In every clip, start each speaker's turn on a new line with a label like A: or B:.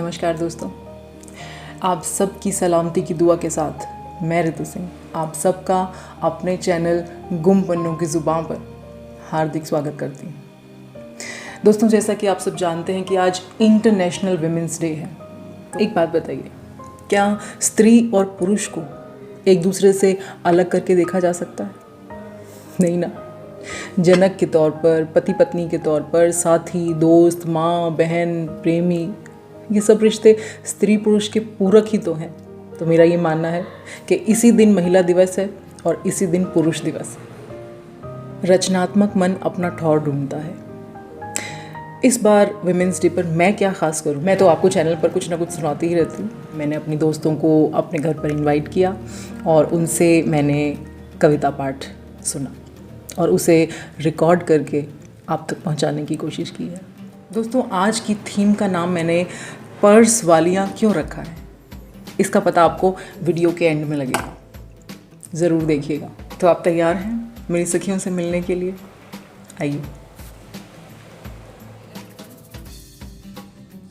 A: नमस्कार दोस्तों, आप सबकी सलामती की दुआ के साथ मैं ऋतु सिंह आप सबका अपने चैनल गुम पन्नों की ज़ुबान पर हार्दिक स्वागत करती हूँ। दोस्तों, जैसा कि आप सब जानते हैं कि आज इंटरनेशनल विमेंस डे है। तो एक बात बताइए, क्या स्त्री और पुरुष को एक दूसरे से अलग करके देखा जा सकता है? नहीं ना। जनक के तौर पर, पति पत्नी के तौर पर, साथी, दोस्त, माँ, बहन, प्रेमी, ये सब रिश्ते स्त्री पुरुष के पूरक ही तो हैं। तो मेरा ये मानना है कि इसी दिन महिला दिवस है और इसी दिन पुरुष दिवस है। रचनात्मक मन अपना ठौर ढूंढता है। इस बार विमेंस डे पर मैं क्या ख़ास करूं? मैं तो आपको चैनल पर कुछ ना कुछ सुनाती ही रहती हूँ। मैंने अपनी दोस्तों को अपने घर पर इनवाइट किया और उनसे मैंने कविता पाठ सुना और उसे रिकॉर्ड करके आप तक पहुंचाने की कोशिश की है। दोस्तों, आज की थीम का नाम मैंने पर्स वालियाँ क्यों रखा है, इसका पता आपको वीडियो के एंड में लगेगा। ज़रूर देखिएगा। तो आप तैयार हैं मेरी सखियों से मिलने के लिए? आइए।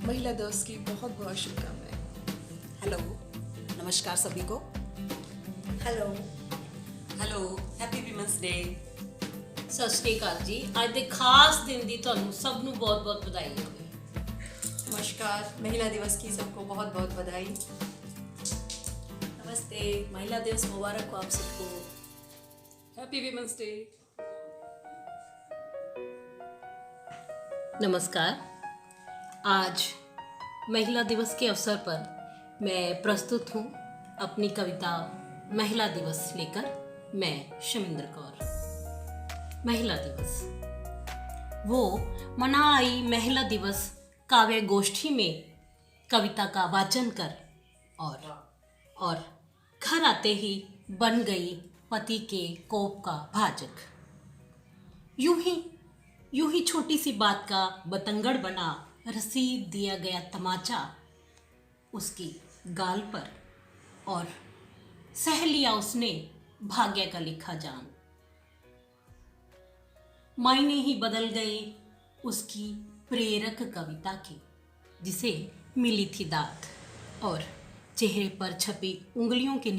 B: महिला दिवस की बहुत बहुत शुभकामनाएं।
C: हेलो, नमस्कार सभी को।
D: Hello
C: happy women's day.
D: सत श्री अकाल जी। आज ਦੇ ਖਾਸ ਦਿਨ ਦੀ ਤੁਹਾਨੂੰ ਸਭ ਨੂੰ ਬਹੁਤ-ਬਹੁਤ ਵਧਾਈ ਹੋਵੇ।
B: नमस्कार, महिला दिवस की सबको बहुत बहुत बधाई।
D: नमस्ते, महिला दिवस मुबारक हो आप सबको।
B: Happy women's day.
D: नमस्कार। आज महिला दिवस के अवसर पर मैं प्रस्तुत हूँ अपनी कविता महिला दिवस लेकर। मैं शमिंदर कौर। महिला दिवस। वो मना आई महिला दिवस काव्य गोष्ठी में कविता का वाचन कर और घर आते ही बन गई पति के कोप का भाजक। यूं ही छोटी सी बात का बतंगड़ बना रसीद दिया गया तमाचा उसकी गाल पर और सह लिया उसने भाग्य का लिखा जान। मायने ही बदल गए उसकी प्रेरक कविता के, जिसे मिली थी दाद और चेहरे पर छपी उंगलियों के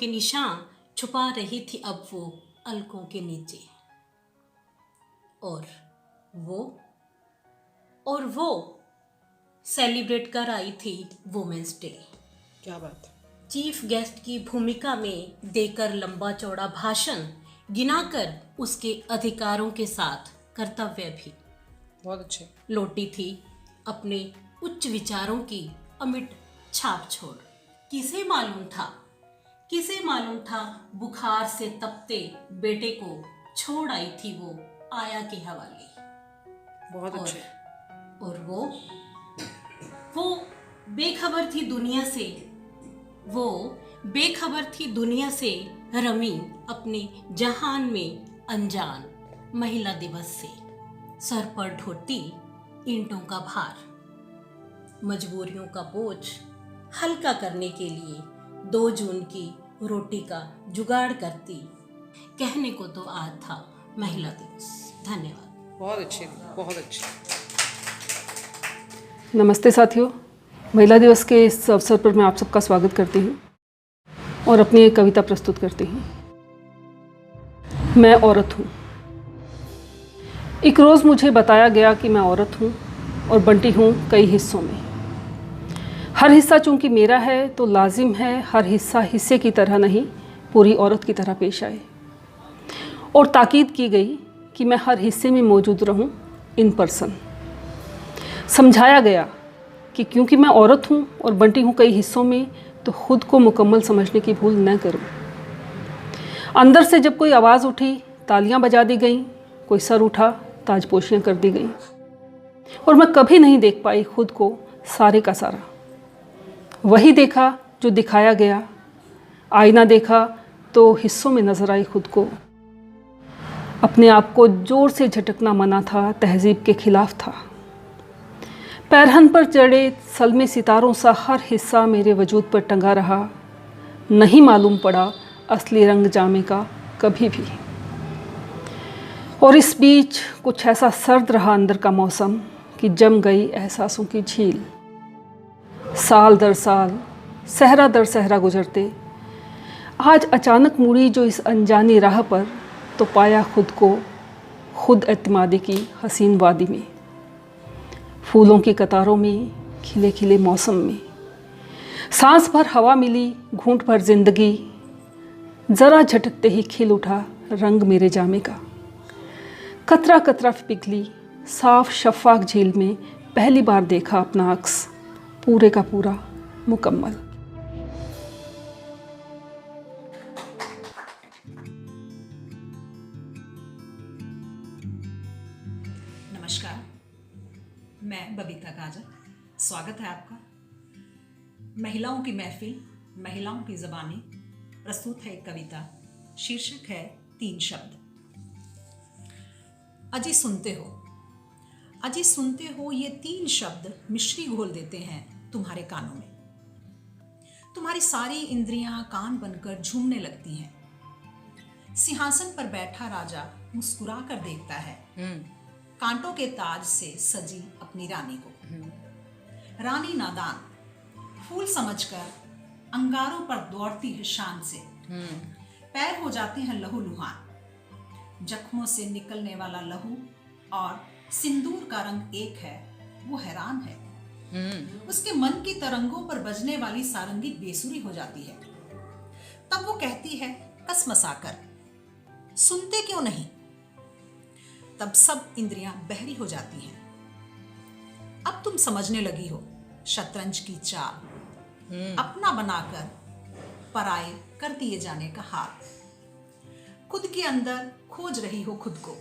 D: निशान छुपा रही थी अब वो अलकों के नीचे। और वो सेलिब्रेट कर आई थी वुमेन्स डे।
B: क्या बात।
D: चीफ गेस्ट की भूमिका में देकर लंबा चौड़ा भाषण गिनाकर उसके अधिकारों के साथ कर्तव्य भी
B: बहुत अच्छे।
D: लौटी थी अपने उच्च विचारों की अमिट छाप छोड़। किसे मालूम था बुखार से तपते बेटे को छोड़ आई थी वो आया के हवाले।
B: बहुत अच्छे।
D: और वो बेखबर थी दुनिया से रमी अपने जहान में अनजान। महिला दिवस से सर पर ढोती ईंटों का भार, मजबूरियों का बोझ हल्का करने के लिए 2 जून की रोटी का जुगाड़ करती। कहने को तो आज था महिला दिवस। धन्यवाद।
B: बहुत अच्छे, बहुत अच्छे।
E: नमस्ते साथियों, महिला दिवस के इस अवसर पर मैं आप सबका स्वागत करती हूँ और अपनी एक कविता प्रस्तुत करती हूँ। मैं औरत हूँ। एक रोज़ मुझे बताया गया कि मैं औरत हूँ और बंटी हूँ कई हिस्सों में। हर हिस्सा चूँकि मेरा है तो लाजिम है हर हिस्सा हिस्से की तरह नहीं, पूरी औरत की तरह पेश आए। और ताकीद की गई कि मैं हर हिस्से में मौजूद रहूँ इन पर्सन। समझाया गया कि क्योंकि मैं औरत हूँ और बंटी हूँ कई हिस्सों में तो खुद को मुकम्मल समझने की भूल न करूँ। अंदर से जब कोई आवाज़ उठी तालियां बजा दी गईं, कोई सर उठा ताजपोशियाँ कर दी गईं और मैं कभी नहीं देख पाई खुद को सारे का सारा। वही देखा जो दिखाया गया, आईना देखा तो हिस्सों में नजर आई खुद को। अपने आप को जोर से झटकना मना था, तहजीब के खिलाफ था। पैरहन पर चढ़े सलमे सितारों सा हर हिस्सा मेरे वजूद पर टंगा रहा। नहीं मालूम पड़ा असली रंग जामे का कभी भी। और इस बीच कुछ ऐसा सर्द रहा अंदर का मौसम कि जम गई एहसासों की झील। साल दर साल, सहरा दर सहरा गुजरते, आज अचानक मुड़ी जो इस अनजानी राह पर, तो पाया खुद को खुद एतमादी की हसीन वादी में। फूलों की कतारों में, खिले खिले मौसम में, सांस भर हवा मिली, घूंट भर जिंदगी। ज़रा झटकते ही खिल उठा रंग मेरे जामे का। कतरा कतरा पिघली साफ शफाक झील में, पहली बार देखा अपना अक्स, पूरे का पूरा मुकम्मल।
C: नमस्कार, मैं बबीता काजल। स्वागत है आपका। महिलाओं की महफिल, महिलाओं की ज़बानी, प्रस्तुत है एक कविता। शीर्षक है 3 शब्द। अजी सुनते हो, अजी सुनते हो, ये 3 शब्द मिश्री घोल देते हैं तुम्हारे कानों में। तुम्हारी सारी इंद्रियां कान बनकर झूमने लगती हैं। सिंहासन पर बैठा राजा मुस्कुरा कर देखता है कांटों के ताज से सजी अपनी रानी को। रानी नादान फूल समझकर अंगारों पर दौड़ती है शान से। पैर हो जाते हैं लहू लुहान। जख्मों से निकलने वाला लहू और सिंदूर का रंग एक है, वो हैरान है। उसके मन की तरंगों पर बजने वाली सारंगी बेसुरी हो जाती है। तब वो कहती है कसमसाकर, सुनते क्यों नहीं? तब सब इंद्रियां बहरी हो जाती हैं। अब तुम समझने लगी हो शतरंज की चाल, अपना बनाकर पराये कर दिए जाने का हाल। खुद के अंदर खोज रही हो खुद को।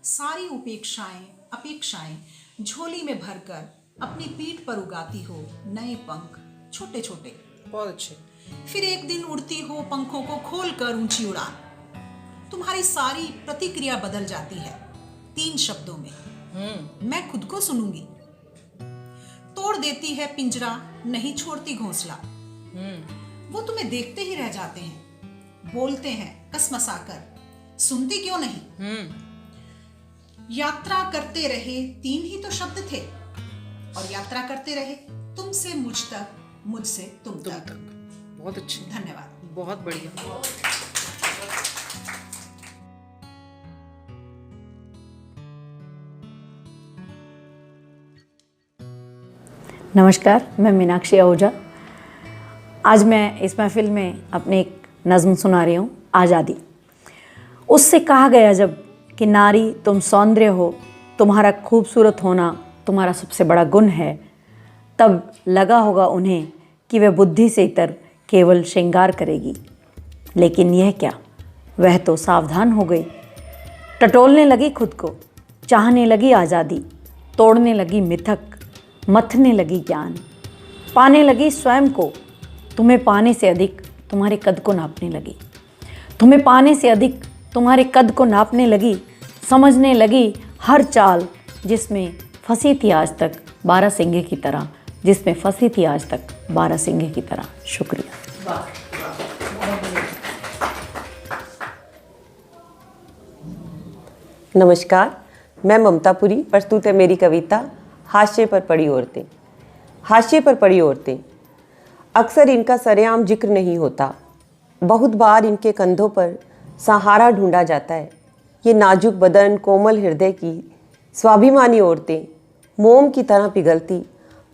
C: सारी उपेक्षाएं अपेक्षाएं झोली में भरकर अपनी पीठ पर उगाती हो नए पंख, छोटे छोटे।
A: बहुत अच्छे।
C: फिर एक दिन उड़ती हो पंखों को खोलकर ऊंची उड़ान। तुम्हारी सारी प्रतिक्रिया बदल जाती है 3 शब्दों में। मैं खुद को सुनूंगी। तोड़ देती है पिंजरा, नहीं छोड़ती घोंसला। वो तुम्हें देखते ही रह जाते हैं, बोलते हैं कसमसाकर, सुनती क्यों नहीं? यात्रा करते रहे 3 ही तो शब्द थे, और यात्रा करते रहे तुमसे मुझ तक, मुझसे तुम तक।
A: बहुत अच्छे,
C: धन्यवाद।
A: बहुत बढ़िया।
F: नमस्कार, मैं मीनाक्षी आहूजा। आज मैं इस महफिल में अपनी एक नज़्म सुना रही हूँ, आज़ादी। उससे कहा गया जब कि नारी तुम सौंदर्य हो, तुम्हारा खूबसूरत होना तुम्हारा सबसे बड़ा गुण है, तब लगा होगा उन्हें कि वह बुद्धि से इतर केवल श्रृंगार करेगी। लेकिन यह क्या, वह तो सावधान हो गई। टटोलने लगी खुद को, चाहने लगी आज़ादी, तोड़ने लगी मिथक, मथने लगी ज्ञान, पाने लगी स्वयं को। तुम्हें पाने से अधिक तुम्हारे कद को नापने लगी। तुम्हें पाने से अधिक तुम्हारे कद को नापने लगी। समझने लगी हर चाल, जिसमें फंसी थी आज तक 12 सिंगे की तरह, जिसमें फंसी थी आज तक 12 सिंगे की तरह। शुक्रिया।
G: नमस्कार, मैं ममता पुरी। प्रस्तुत है मेरी कविता हाशिए पर पड़ी औरतें। हाशिए पर पड़ी औरतें, अक्सर इनका सरेआम जिक्र नहीं होता। बहुत बार इनके कंधों पर सहारा ढूंढा जाता है। ये नाजुक बदन, कोमल हृदय की स्वाभिमानी औरतें मोम की तरह पिघलती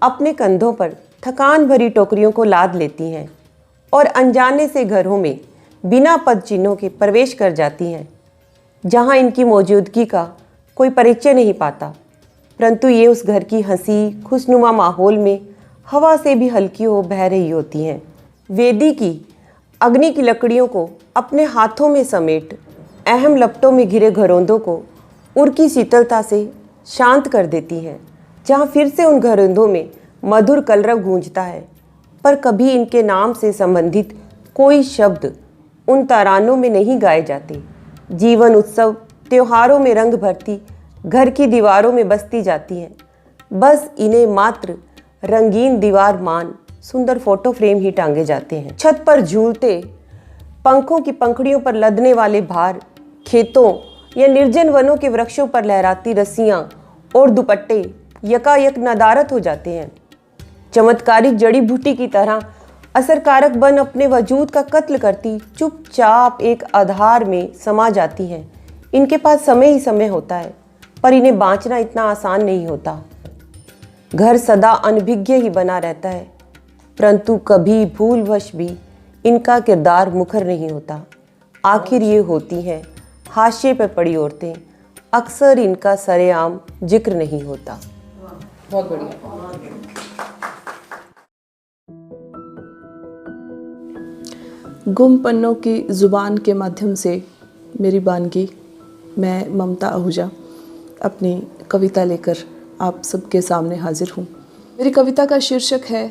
G: अपने कंधों पर थकान भरी टोकरियों को लाद लेती हैं और अनजाने से घरों में बिना पद चिन्हों के प्रवेश कर जाती हैं, जहां इनकी मौजूदगी का कोई परिचय नहीं पाता। परंतु ये उस घर की हंसी खुशनुमा माहौल में हवा से भी हल्की हो बह रही होती हैं। वेदी की अग्नि की लकड़ियों को अपने हाथों में समेट अहम लपटों में घिरे घरौंदों को उर की शीतलता से शांत कर देती हैं, जहाँ फिर से उन घरौंदों में मधुर कलरव गूंजता है, पर कभी इनके नाम से संबंधित कोई शब्द उन तरानों में नहीं गाए जाते। जीवन उत्सव त्योहारों में रंग भरती घर की दीवारों में बसती जाती हैं। बस इन्हें मात्र रंगीन दीवार मान सुंदर फोटो फ्रेम ही टांगे जाते हैं। छत पर झूलते पंखों की पंखुड़ियों पर लदने वाले भार, खेतों या निर्जन वनों के वृक्षों पर लहराती रस्सियाँ और दुपट्टे यकायक नदारद हो जाते हैं। चमत्कारिक जड़ी बूटी की तरह असरकारक बन अपने वजूद का कत्ल करती चुपचाप एक आधार में समा जाती हैं। इनके पास समय ही समय होता है, पर इन्हें बाँचना इतना आसान नहीं होता। घर सदा अनभिज्ञ ही बना रहता है, परंतु कभी भूलवश भी इनका किरदार मुखर नहीं होता। आखिर ये होती हैं हाशिए पर पड़ी औरतें, अक्सर इनका सरेआम जिक्र नहीं होता।
A: बहुत बढ़िया।
H: गुम पन्नों की ज़ुबान के माध्यम से मेरी बानगी, मैं ममता आहूजा अपनी कविता लेकर आप सबके सामने हाजिर हूँ। मेरी कविता का शीर्षक है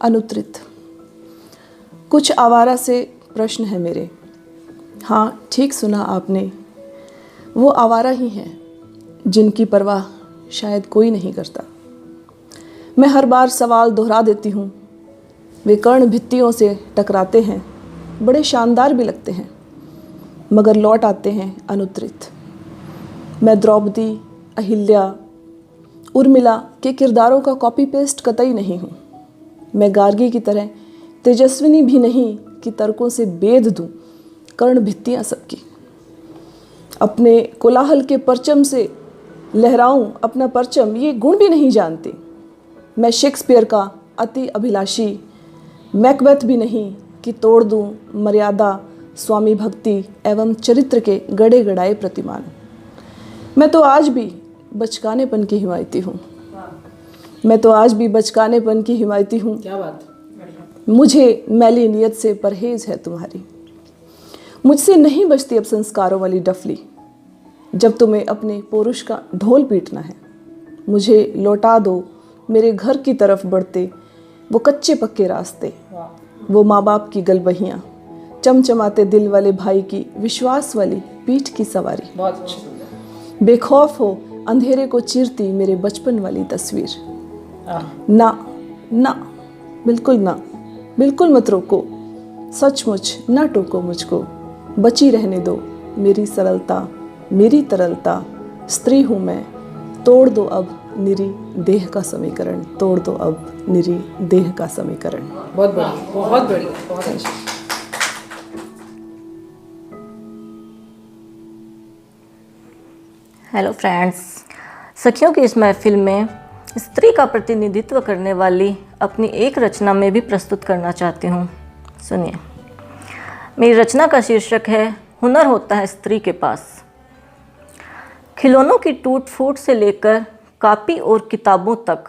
H: अनुत्तरित। कुछ आवारा से प्रश्न है मेरे। हाँ, ठीक सुना आपने, वो आवारा ही हैं जिनकी परवाह शायद कोई नहीं करता। मैं हर बार सवाल दोहरा देती हूँ। वे कर्ण भित्तियों से टकराते हैं, बड़े शानदार भी लगते हैं, मगर लौट आते हैं अनुत्तरित। मैं द्रौपदी, अहिल्या, उर्मिला के किरदारों का कॉपी पेस्ट कतई नहीं हूँ। मैं गार्गी की तरह तेजस्विनी भी नहीं कि तर्कों से बेध दूँ कर्ण भित्तियाँ सबकी। अपने कोलाहल के परचम से लहराऊं अपना परचम, ये गुण भी नहीं जानती। मैं शेक्सपियर का अति अभिलाषी मैकबेथ भी नहीं कि तोड़ दूं मर्यादा, स्वामी भक्ति एवं चरित्र के गड़े गड़ाए प्रतिमान। मैं तो आज भी बचकानेपन की हिमायती हूँ। मैं तो आज भी बचकानेपन की हिमायती हूँ।
A: क्या बात।
H: मुझे मैली नियत से परहेज है तुम्हारी। मुझसे नहीं बचती अब संस्कारों वाली डफली। जब तुम्हें अपने पौरुष का ढोल पीटना है, मुझे लौटा दो मेरे घर की तरफ बढ़ते वो कच्चे पक्के रास्ते, वो माँ बाप की गलबहियाँ, चमचमाते दिल वाले भाई की विश्वास वाली पीठ की सवारी।
A: बहुत अच्छा।
H: बेखौफ हो अंधेरे को चीरती मेरे बचपन वाली तस्वीर। ना ना, बिल्कुल ना, बिल्कुल मत रोको, सचमुच ना टोको मुझको। बची रहने दो मेरी सरलता, मेरी तरलता। स्त्री हूँ मैं, तोड़ दो अब निरी देह का समीकरण, तोड़ दो अब निरी देह का समीकरण।
A: बहुत बढ़िया, बहुत बढ़िया, बहुत अच्छा।
I: हेलो फ्रेंड्स, सखियों की इस महफिल में स्त्री का प्रतिनिधित्व करने वाली अपनी एक रचना में भी प्रस्तुत करना चाहती हूँ। सुनिए, मेरी रचना का शीर्षक है हुनर होता है स्त्री के पास। खिलौनों की टूट फूट से लेकर कापी और किताबों तक,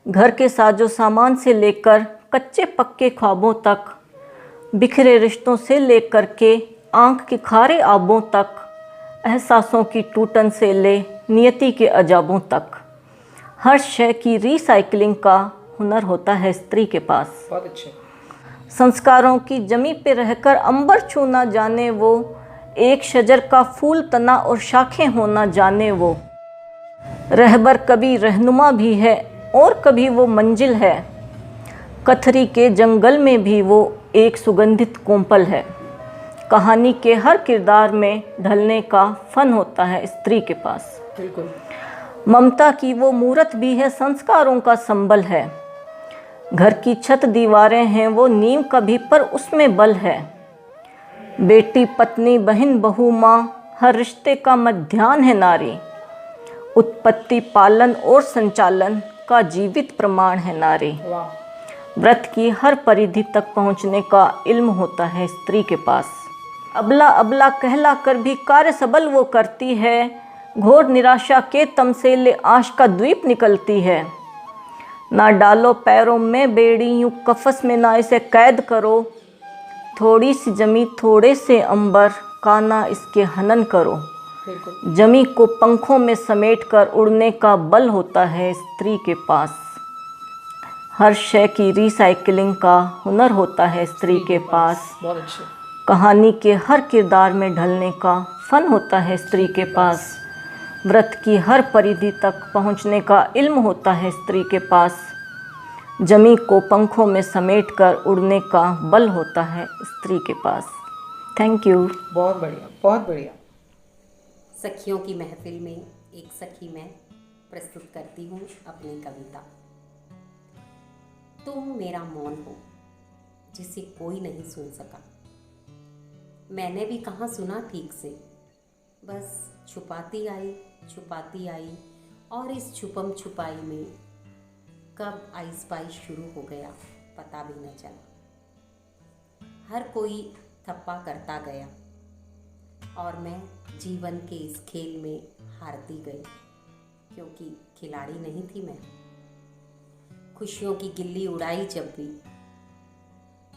I: घर के साजो सामान से लेकर कच्चे पक्के ख्वाबों तक, बिखरे रिश्तों से लेकर के आँख के खारे आबों तक, एहसासों की टूटन से ले नियति के अजाबों तक, हर शय की रिसाइकलिंग का हुनर होता है स्त्री के पास।
A: बहुत अच्छे।
I: संस्कारों की जमी पे रहकर अंबर छू ना जाने वो, एक शजर का फूल तना और शाखें होना जाने वो, रहबर कभी रहनुमा भी है और कभी वो मंजिल है, कथरी के जंगल में भी वो एक सुगंधित कोंपल है। कहानी के हर किरदार में ढलने का फन होता है स्त्री के पास।
A: बिल्कुल।
I: ममता की वो मूरत भी है, संस्कारों का संबल है, घर की छत दीवारें हैं वो नींव का भी पर उसमें बल है। बेटी पत्नी बहन बहू माँ हर रिश्ते का मध्याह्न है नारी, उत्पत्ति पालन और संचालन का जीवित प्रमाण है नारी। व्रत की हर परिधि तक पहुँचने का इल्म होता है स्त्री के पास। अबला अबला कहला कर भी कार्य सबल वो करती है, घोर निराशा के तमसेले आश का द्वीप निकलती है। ना डालो पैरों में बेड़ी यूँ कफस में ना इसे कैद करो, थोड़ी सी जमी थोड़े से अंबर का ना इसके हनन करो। जमी को पंखों में समेट कर उड़ने का बल होता है स्त्री के पास। हर शय की रिसाइकलिंग का हुनर होता है स्त्री के पास।
A: बहुत अच्छे।
I: कहानी के हर किरदार में ढलने का फन होता है स्त्री के पास। व्रत की हर परिधि तक पहुंचने का इल्म होता है स्त्री के पास। जमी को पंखों में समेटकर उड़ने का बल होता है स्त्री के पास। Thank you.
A: बहुत बढ़िया, बहुत बढ़िया।
D: सखियों की महफिल में एक सखी मैं
J: प्रस्तुत करती हूँ अपनी कविता। तुम मेरा मौन हो जिसे कोई नहीं सुन सका। मैंने भी कहाँ सुना ठीक से, बस छुपाती आई और इस छुपम छुपाई में कब आइस पाइस शुरू हो गया पता भी न चला। हर कोई थप्पा करता गया और मैं जीवन के इस खेल में हारती गई, क्योंकि खिलाड़ी नहीं थी मैं। खुशियों की गिल्ली उड़ाई जब भी,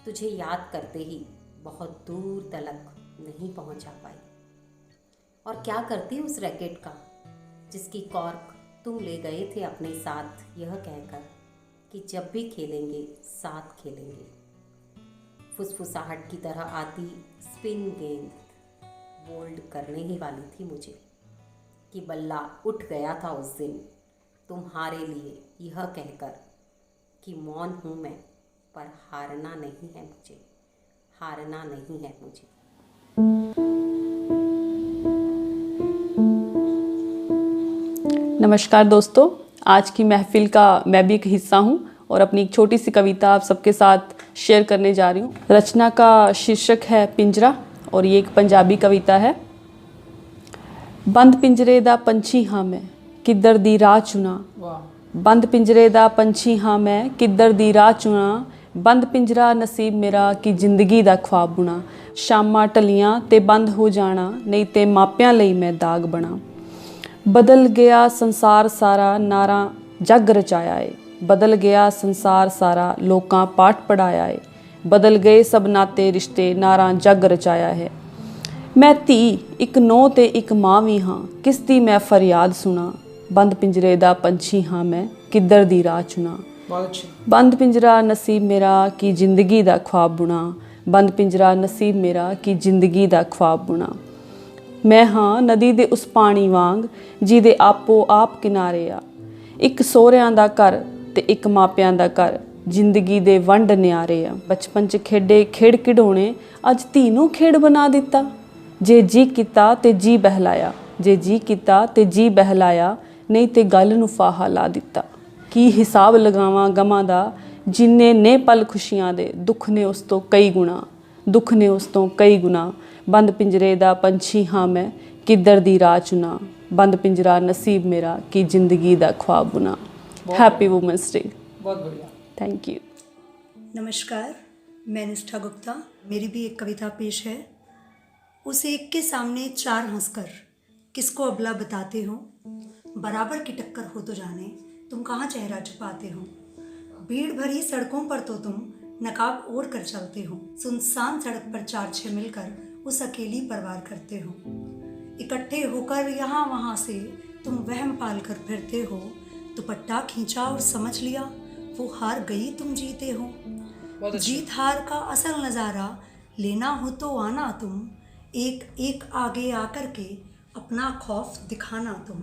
J: तुझे याद करते ही बहुत दूर तलक नहीं पहुंचा पाई। और क्या करती उस रैकेट का जिसकी कॉर्क तुम ले गए थे अपने साथ, यह कहकर कि जब भी खेलेंगे साथ खेलेंगे। फुसफुसाहट की तरह आती स्पिन गेंद बोल्ड करने ही वाली थी मुझे, कि बल्ला उठ गया था उस दिन तुम्हारे लिए, यह कहकर कि मौन हूँ मैं पर हारना नहीं है मुझे, हारना नहीं है मुझे।
K: नमस्कार दोस्तों, आज की महफिल का मैं भी एक हिस्सा हूँ और अपनी एक छोटी सी कविता आप सबके साथ शेयर करने जा रही हूँ। रचना का शीर्षक है पिंजरा और ये एक पंजाबी कविता है। बंद पिंजरे दा पंछी हाँ मैं किधर दी राह चुना, बंद पिंजरे दा पंछी हाँ मैं किधर दी राह चुना, बंद पिंजरा नसीब मेरा कि जिंदगी दा ख्वाब बुना। शामां टलियां ते बंद हो जाना, नहीं ते मापियां लई मैं दाग बना। बदल गया संसार सारा, नारा जग रचाया है, बदल गया संसार सारा, लोकां पाठ पढ़ाया है, बदल गए सब नाते रिश्ते, नारा जग रचाया है। मैं धी एक नौ ते एक मां भी हाँ, किस दी मैं फरियाद सुना, बंद पिंजरे दा पंछी हाँ मैं किधर दी राह चुना। बंद पिंजरा नसीब मेरा कि जिंदगी दा ख्वाब बुना, बंद पिंजरा नसीब मेरा कि जिंदगी दा ख्वाब बुना। मैं हाँ नदी दे उस पानी वांग ਜਿਹਦੇ ਆਪੋ ਆਪ किनारे आ, एक ਸਹੁਰਿਆਂ ਦਾ घर ਤੇ एक ਮਾਪਿਆਂ ਦਾ घर, जिंदगी दे वंड न्यारे आ। बचपन च खेडे खेड़ खिडौने अज धी नूं खेड़ बना दिता, जे जी किता ते जी बहलाया, जे जी किता ते जी बहलाया, नहीं ते गल नूं फाहा ला दिता। की हिसाब लगावां गमां दा, जिन्ने ने पल खुशियां दे, दुख ने उस तो कई गुणा, दुख ने उस तो कई गुणा। बंद पिंजरे दा पंछी हाँ मैं किधर दी राह चुना, बंद पिंजरा नसीब मेरा कि जिंदगी दा ख्वाब बुना। Happy women's day.
A: बहुत बढ़िया,
K: थैंक यू।
L: नमस्कार, मैं निष्ठा गुप्ता। मेरी भी एक कविता पेश है। उस एक के सामने चार हंसकर किसको अबला बताते हो, बराबर की टक्कर हो तो जाने तुम कहाँ चेहरा छुपाते हो। भीड़ भरी सड़कों पर तो तुम नकाब ओढ़ कर चलते हो, सुनसान सड़क पर चार छह मिलकर उस अकेली परवार करते हो। इकट्ठे होकर यहाँ वहाँ से तुम वहम पाल कर फिरते हो, दुपट्टा खींचा और समझ लिया वो हार गई तुम जीते हो। जीत हार का असल नज़ारा लेना हो तो आना तुम, एक एक आगे आकर के अपना खौफ दिखाना तुम।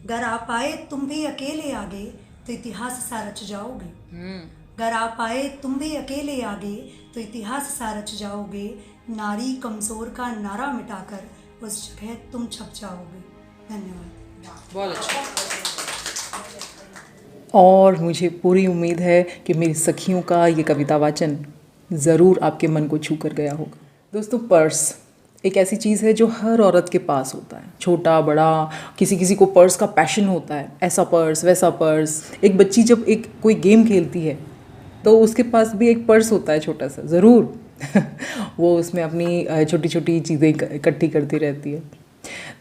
L: गर आ पाए तुम भी अकेले आगे तो इतिहास सा रच जाओगे, गर आ पाए तुम भी अकेले आगे तो इतिहास सा रच जाओगे। नारी कमज़ोर का नारा मिटाकर उस जगह तुम छप जाओगे। धन्यवाद।
A: बहुत अच्छा। और मुझे पूरी उम्मीद है कि मेरी सखियों का ये कविता वाचन ज़रूर आपके मन को छू कर गया होगा। दोस्तों, पर्स एक ऐसी चीज़ है जो हर औरत के पास होता है, छोटा बड़ा। किसी किसी को पर्स का पैशन होता है, ऐसा पर्स वैसा पर्स। एक बच्ची जब कोई गेम खेलती है तो उसके पास भी एक पर्स होता है छोटा सा, ज़रूर वो उसमें अपनी छोटी छोटी चीज़ें इकट्ठी करती रहती है।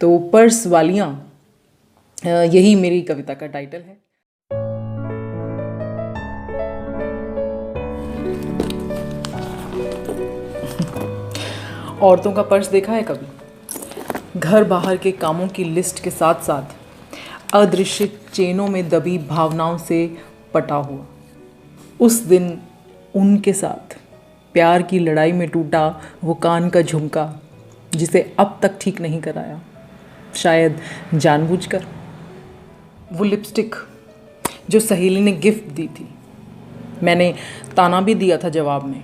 A: तो पर्स वालियाँ, यही मेरी कविता का टाइटल है। औरतों का पर्स देखा है कभी? घर बाहर के कामों की लिस्ट के साथ साथ अदृश्य चेनों में दबी भावनाओं से पटा हुआ। उस दिन उनके साथ प्यार की लड़ाई में टूटा वो कान का झुमका, जिसे अब तक ठीक नहीं कराया, शायद जानबूझकर। वो लिपस्टिक जो सहेली ने गिफ्ट दी थी, मैंने ताना भी दिया था जवाब में,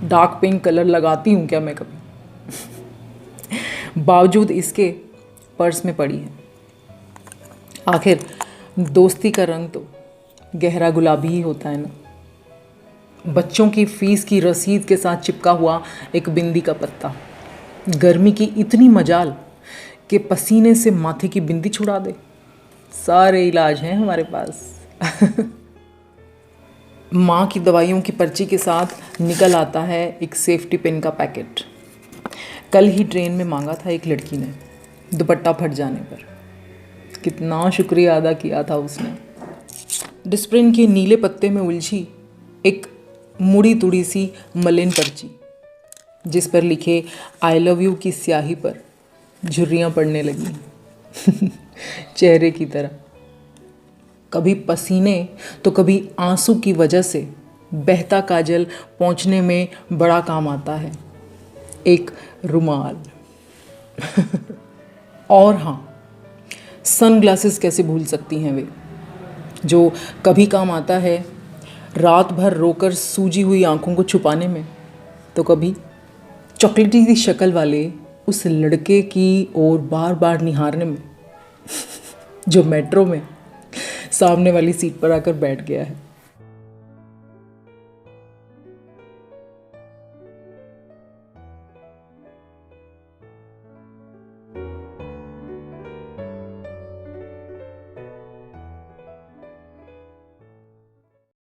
A: डार्क पिंक कलर लगाती हूँ क्या मैं कभी? बावजूद इसके पर्स में पड़ी है। आखिर दोस्ती का रंग तो गहरा गुलाबी ही होता है ना। बच्चों की फीस की रसीद के साथ चिपका हुआ एक बिंदी का पत्ता, गर्मी की इतनी मजाल कि पसीने से माथे की बिंदी छुड़ा दे, सारे इलाज हैं हमारे पास। माँ की दवाइयों की पर्ची के साथ निकल आता है एक सेफ्टी पिन का पैकेट। कल ही ट्रेन में मांगा था एक लड़की ने, दुपट्टा फट जाने पर कितना शुक्रिया अदा किया था उसने। डिस्प्रिन के नीले पत्ते में उलझी एक मुड़ी तुड़ी सी मलिन पर्ची, जिस पर लिखे आई लव यू की स्याही पर झुर्रियाँ पड़ने लगी चेहरे की तरह। कभी पसीने तो कभी आंसू की वजह से बहता काजल पहुँचने में बड़ा काम आता है, एक रुमाल। और हाँ, सनग्लासेस कैसे भूल सकती हैं वे, जो कभी काम आता है रात भर रोकर सूजी हुई आंखों को छुपाने में, तो कभी चॉकलेटी सी शक्ल वाले उस लड़के की ओर बार बार निहारने में जो मेट्रो में सामने वाली सीट पर आकर बैठ गया है।